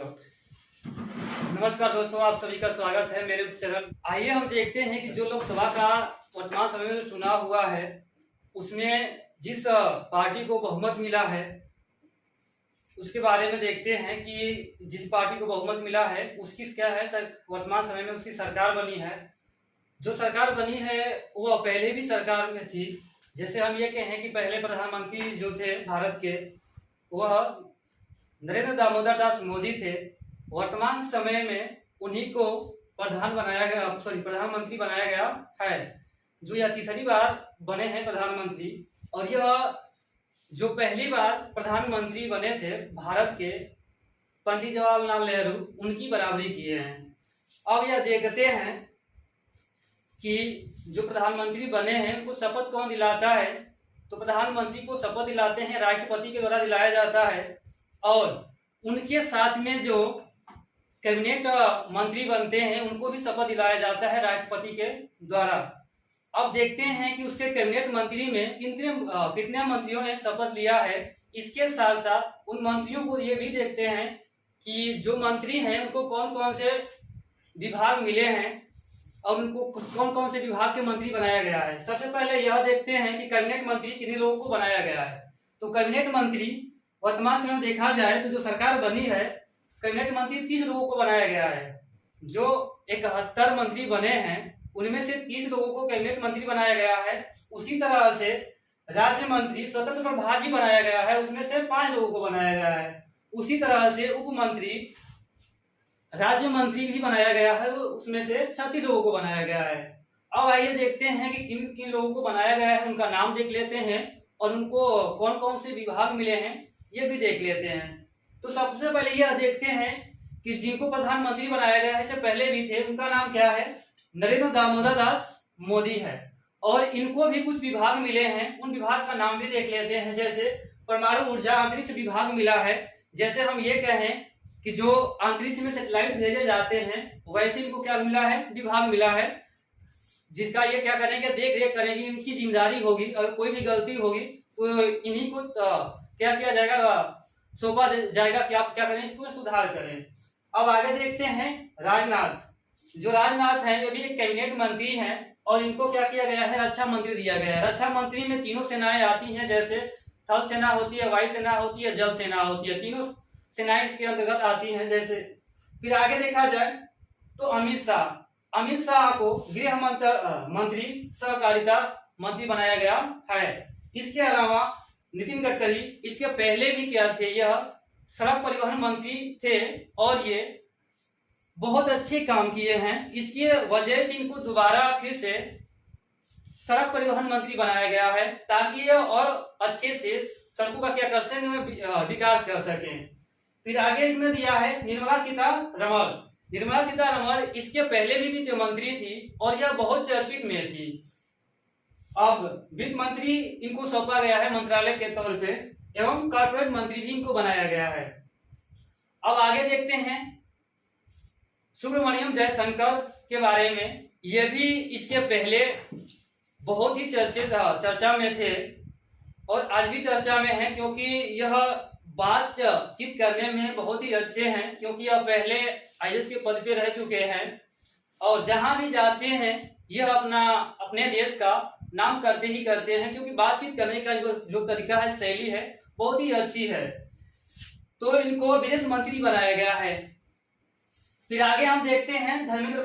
नमस्कार दोस्तों, आप सभी का स्वागत है मेरे चैनल। आइए हम देखते हैं कि जो लोकसभा का वर्तमान समय में जो चुनाव हुआ है उसमें जिस पार्टी को बहुमत मिला है उसके बारे में देखते हैं कि जिस पार्टी को बहुमत मिला है उसकी क्या है वर्तमान समय में उसकी सरकार बनी है। जो सरकार बनी है वो पहले भी सरकार में थी। जैसे हम ये कहें कि पहले प्रधानमंत्री जो थे भारत के वह नरेंद्र दामोदर दास मोदी थे। वर्तमान समय में उन्हीं को प्रधानमंत्री बनाया गया है, जो यह तीसरी बार बने हैं प्रधानमंत्री। और यह जो पहली बार प्रधानमंत्री बने थे भारत के, पंडित जवाहरलाल नेहरू, उनकी बराबरी किए हैं। अब यह देखते हैं कि जो प्रधानमंत्री बने हैं उनको शपथ कौन दिलाता है। तो प्रधानमंत्री को शपथ दिलाते हैं राष्ट्रपति के द्वारा दिलाया जाता है, और उनके साथ में जो कैबिनेट मंत्री बनते हैं उनको भी शपथ दिलाया जाता है राष्ट्रपति के द्वारा। अब देखते हैं कि उसके कैबिनेट मंत्री में कितने मंत्रियों ने शपथ लिया है। इसके साथ साथ उन मंत्रियों को ये भी देखते हैं कि जो मंत्री हैं उनको कौन कौन से विभाग मिले हैं और उनको कौन कौन से विभाग के मंत्री बनाया गया है। सबसे पहले यह देखते हैं कि कैबिनेट मंत्री कितने लोगों को बनाया गया है। तो कैबिनेट मंत्री वर्तमान समय में देखा जाए तो जो सरकार बनी है, कैबिनेट मंत्री 30 लोगों को बनाया गया है। जो 71 मंत्री बने हैं उनमें से 30 लोगों को कैबिनेट मंत्री बनाया गया है। उसी तरह से राज्य मंत्री स्वतंत्र प्रभार भी बनाया गया है, उसमें से 5 लोगों को बनाया गया है। उसी तरह से उप मंत्री राज्य मंत्री भी बनाया गया है, उसमें से 36 लोगों को बनाया गया है। अब आइए देखते हैं कि किन किन लोगों को बनाया गया है, उनका नाम देख लेते हैं और उनको कौन कौन से विभाग मिले हैं ये भी देख लेते हैं। तो सबसे पहले यह देखते हैं कि जिनको प्रधानमंत्री बनाया गया है, इससे पहले भी थे, उनका नाम क्या है, नरेंद्र दामोदर दास मोदी है। और इनको भी कुछ विभाग मिले हैं, उन विभाग का नाम भी देख लेते हैं। जैसे परमाणु ऊर्जा अंतरिक्ष विभाग मिला है। जैसे हम ये कहें कि जो अंतरिक्ष में सैटेलाइट भेजे जाते हैं वैसे इनको क्या मिला है, विभाग मिला है, जिसका ये क्या करेंगे, देख रेख करेंगे। इनकी जिम्मेदारी होगी, अगर कोई भी गलती होगी तो इन्हीं को क्या किया जाएगा, सौंपा जाएगा कि आप क्या करें, इसको सुधार करें। अब आगे देखते हैं राजनाथ। जो राजनाथ हैं ये भी एक कैबिनेट मंत्री हैं और इनको क्या किया गया है, रक्षा मंत्री दिया गया है। रक्षा मंत्री में तीनों सेनाएं आती हैं, जैसे थल सेना होती है, वायु सेना होती है, जल सेना होती है। तीनों सेनाएं इसके अंतर्गत आती हैं। जैसे फिर आगे देखा जाए तो अमित शाह को गृह मंत्री सहकारिता मंत्री बनाया गया है। इसके अलावा नितिन गडकरी इसके पहले भी क्या थे, यह सड़क परिवहन मंत्री थे और ये बहुत अच्छे काम किए हैं। इसकी वजह से इनको दोबारा फिर से सड़क परिवहन मंत्री बनाया गया है, ताकि ये और अच्छे से सड़कों का क्या कर सकें, विकास कर सकें। फिर आगे इसमें दिया है निर्मला सीतारमण इसके पहले भी मंत्री थी और यह बहुत चर्चित में थी। अब वित्त मंत्री इनको सौंपा गया है मंत्रालय के तौर पे, एवं कॉर्पोरेट मंत्री भी इनको बनाया गया है। अब आगे देखते हैं सुब्रमण्यम जयशंकर के बारे में। ये भी इसके पहले बहुत ही चर्चा में थे और आज भी चर्चा में है, क्योंकि यह बातचीत करने में बहुत ही अच्छे हैं, क्योंकि यह पहले आईएएस के पद पे रह चुके हैं और जहां भी जाते हैं यह अपने देश का नाम करते हैं, क्योंकि बातचीत करने का जो तरीका है, शैली है, बहुत ही अच्छी है। तो इनको विदेश मंत्री बनाया गया है। फिर आगे हम देखते हैं धर्मेंद्र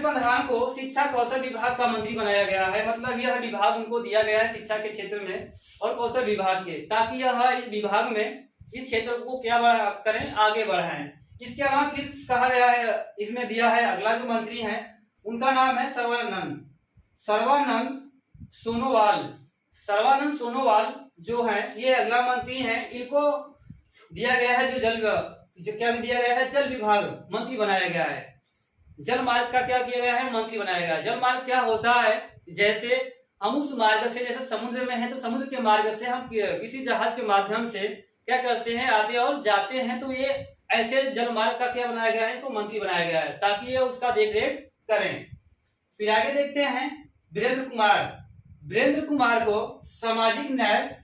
प्रधान को शिक्षा कौशल विभाग का मंत्री बनाया गया है। मतलब यह विभाग उनको दिया गया है शिक्षा के क्षेत्र में और कौशल विभाग के, ताकि यह इस विभाग में इस क्षेत्र को क्या करें, आगे बढ़ाएं। इसके अलावा फिर कहा गया है, इसमें दिया है अगला जो मंत्री है उनका नाम है सर्बानंद सोनोवाल जो है ये अगला मंत्री हैं। इनको दिया गया है जल विभाग मंत्री बनाया गया है। जल मार्ग का क्या किया गया है, मंत्री बनाया गया है। जल मार्ग क्या होता है, जैसे हम उस मार्ग से, जैसे समुद्र में है तो समुद्र के मार्ग से हम किसी जहाज के माध्यम से क्या करते हैं, आते और जाते हैं। तो ये ऐसे जल मार्ग का क्या बनाया गया है, इनको मंत्री बनाया गया है, ताकि ये उसका देख रेख करें। फिर आगे देखते हैं वीरेंद्र कुमार को सामाजिक न्याय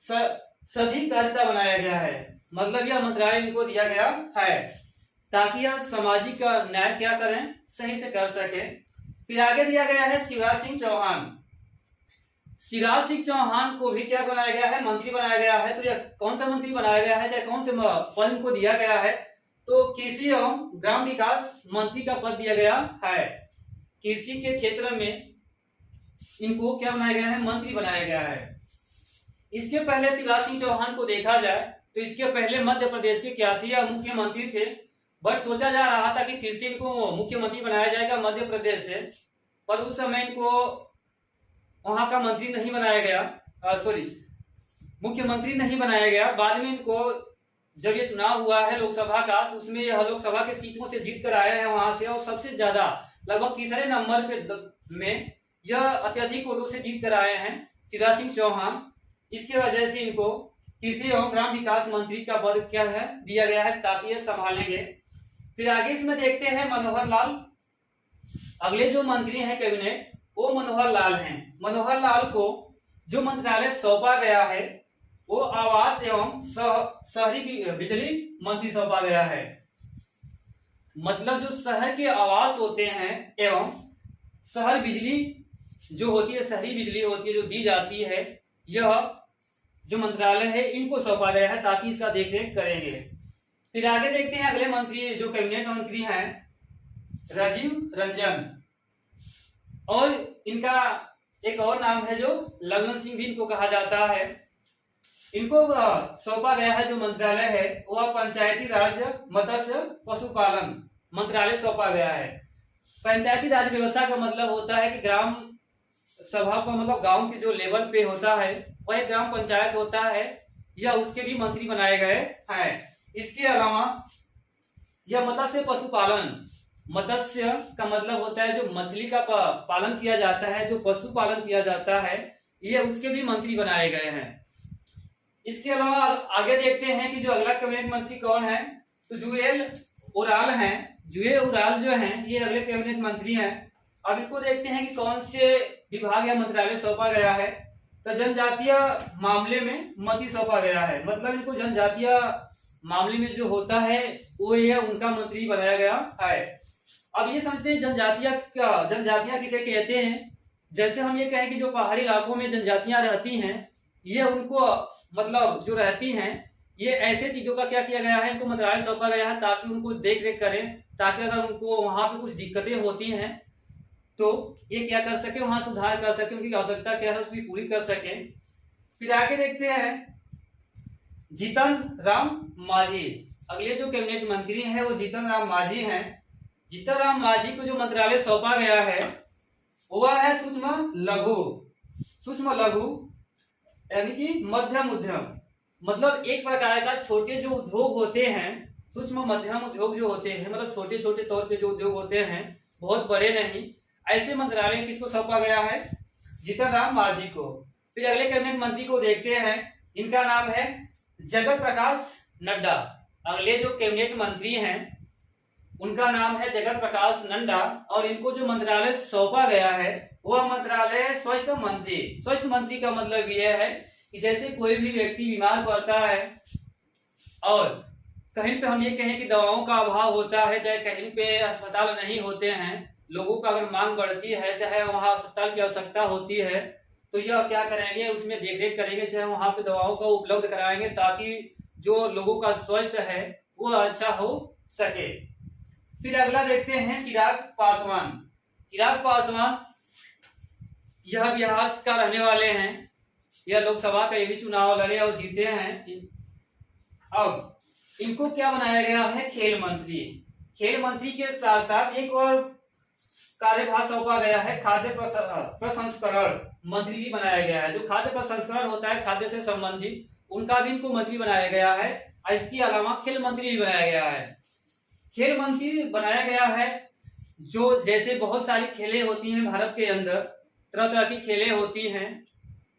सधिकारिता बनाया गया है। मतलब यह मंत्रालय इनको दिया गया है ताकि यह सामाजिक न्याय क्या करें, सही से कर सके। फिर आगे दिया गया है शिवराज सिंह चौहान। शिवराज सिंह चौहान को भी क्या बनाया गया है, मंत्री बनाया गया है। तो यह कौन सा मंत्री बनाया गया है, चाहे कौन से पद इनको दिया गया है, तो कृषि एवं ग्राम विकास मंत्री का पद दिया गया है। कृषि के क्षेत्र में इनको क्या बनाया गया है, मंत्री बनाया गया है। इसके पहले शिवराज सिंह चौहान को देखा जाए तो इसके पहले मध्य प्रदेश के क्या थे, या मुख्यमंत्री थे। बट सोचा जा रहा था कि फिर से इनको मुख्यमंत्री बनाया जाएगा मध्य प्रदेश से, पर उस समय इनको वहां का मंत्री नहीं बनाया गया, मुख्यमंत्री नहीं बनाया गया। बाद में इनको जब ये चुनाव हुआ है लोकसभा का, तो उसमें यह लोकसभा के सीटों से जीत कर आए हैं वहां से, और सबसे ज्यादा लगभग तीसरे नंबर पे में यह अत्यधिक वोटों से जीत कर आए हैं शिवराज सिंह चौहान। इसके वजह से इनको कृषि एवं ग्राम विकास मंत्री का पद क्या है, दिया गया है, ताकि ये संभालेंगे। फिर आगे इसमें देखते हैं मनोहर लाल। अगले जो मंत्री हैं कैबिनेट, वो मनोहर लाल हैं। मनोहर लाल को जो मंत्रालय सौंपा गया है वो आवास एवं शहरी बिजली मंत्री सौंपा गया है। मतलब जो शहर के आवास होते हैं एवं शहर बिजली जो होती है, शहरी बिजली होती है जो दी जाती है, यह जो मंत्रालय है इनको सौंपा गया है ताकि इसका देखरेख करेंगे। फिर आगे देखते हैं अगले मंत्री जो कैबिनेट मंत्री हैं, राजीव रंजन। और इनका एक और नाम है जो ललन सिंह भी इनको कहा जाता है। इनको सौंपा गया है जो मंत्रालय है वह पंचायती राज मत्स्य पशुपालन मंत्रालय सौंपा गया है। पंचायती राज व्यवस्था का मतलब होता है कि ग्राम सभा का मतलब गांव के जो लेवल पे होता है वह एक ग्राम पंचायत होता है, या उसके भी मंत्री बनाए गए हैं। इसके अलावा यह मत्स्य पशुपालन, मत्स्य का मतलब होता है जो मछली का पालन किया जाता है, जो पशुपालन किया जाता है, ये उसके भी मंत्री बनाए गए हैं। इसके अलावा आगे देखते हैं कि जो अगला कैबिनेट मंत्री कौन है, तो जुएल ओराल हैं। जुएल ओराल जो हैं ये अगले कैबिनेट मंत्री हैं। अब इनको देखते हैं कि कौन से विभाग या मंत्रालय सौंपा गया है, तो जनजातीय मामले में मंत्री सौंपा गया है। मतलब इनको जनजातीय मामले में जो होता है वो ये उनका मंत्री बनाया गया है। अब ये समझते हैं जनजातियां किसे कहते हैं। जैसे हम ये कहें कि जो पहाड़ी इलाकों में जनजातियां रहती हैं, ये उनको मतलब जो रहती हैं, ये ऐसे चीजों का क्या किया गया है, इनको मंत्रालय सौंपा गया है ताकि उनको देख रेख करें, ताकि अगर उनको वहां पे कुछ दिक्कतें होती हैं तो ये क्या कर सके, वहां सुधार कर सके, उनकी आवश्यकता क्या है उसकी पूरी कर सके। फिर आगे देखते हैं जीतन राम मांझी। अगले जो कैबिनेट मंत्री हैं वो जीतन राम मांझी हैं। जीतन राम मांझी को जो मंत्रालय सौंपा गया है वह है सूक्ष्म लघु यानी कि मध्यम उद्यम। मतलब एक प्रकार का छोटे जो उद्योग होते हैं, सूक्ष्म मध्यम उद्योग जो होते हैं, मतलब छोटे छोटे तौर पे जो उद्योग होते हैं, बहुत बड़े नहीं, ऐसे मंत्रालय किसको सौंपा गया है, जीतन राम मांझी को। फिर अगले कैबिनेट मंत्री को देखते हैं, इनका नाम है जगत प्रकाश नड्डा। अगले जो कैबिनेट मंत्री हैं उनका नाम है जगत प्रकाश नड्डा, और इनको जो मंत्रालय सौंपा गया है वह मंत्रालय है स्वास्थ्य मंत्री। स्वास्थ्य मंत्री का मतलब यह है कि जैसे कोई भी व्यक्ति बीमार पड़ता है और कहीं पे हम ये कहें कि दवाओं का अभाव होता है, चाहे कहीं पे अस्पताल नहीं होते हैं, लोगों का अगर मांग बढ़ती है, चाहे वहां अस्पताल की आवश्यकता होती है, तो यह क्या करेंगे, उसमें देखरेख करेंगे, चाहे वहां पे दवाओं का उपलब्ध कराएंगे ताकि जो लोगों का स्वास्थ्य है वो अच्छा हो सके। फिर अगला देखते हैं चिराग पासवान। चिराग पासवान यह बिहार का रहने वाले हैं, यह लोकसभा का ये भी चुनाव लड़े और जीते हैं। अब इनको क्या बनाया गया है, खेल मंत्री। खेल मंत्री के साथ साथ एक और कार्यभार सौंपा गया है, खाद्य प्रसंस्करण मंत्री भी बनाया गया है। जो खाद्य प्रसंस्करण होता है खाद्य से संबंधित, उनका भी इनको मंत्री बनाया गया है। और इसके अलावा खेल मंत्री भी बनाया गया है। खेल मंत्री बनाया गया है जो जैसे बहुत सारी खेलें होती हैं भारत के अंदर, तरह तरह की खेलें होती हैं,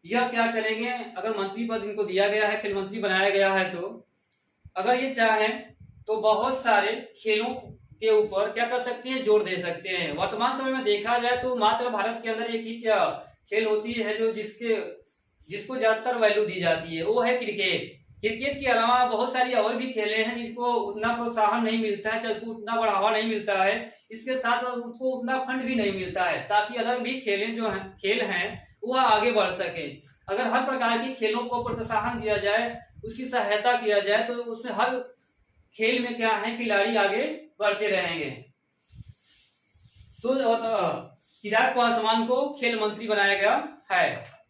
यह क्या करेंगे, अगर मंत्री पद इनको दिया गया है, खेल मंत्री बनाया गया है, तो अगर ये चाहें तो बहुत सारे खेलों के ऊपर क्या कर सकते हैं, जोर दे सकते हैं। वर्तमान समय में देखा जाए तो मात्र भारत के अंदर एक ही खेल होती है जो जिसको ज्यादातर वैल्यू दी जाती है, वो है क्रिकेट। क्रिकेट के अलावा बहुत सारी और भी खेले हैं जिनको उतना प्रोत्साहन नहीं मिलता है, चाहे उसको उतना बढ़ावा नहीं मिलता है, इसके साथ उसको उतना फंड भी नहीं मिलता है, ताकि अगर भी खेल हैं वह आगे बढ़ सके। अगर हर प्रकार के खेलों को प्रोत्साहन दिया जाए, उसकी सहायता किया जाए, तो उसमें हर खेल में क्या है, खिलाड़ी आगे बढ़ते रहेंगे। तो चिराग पासवान को खेल मंत्री बनाया गया है।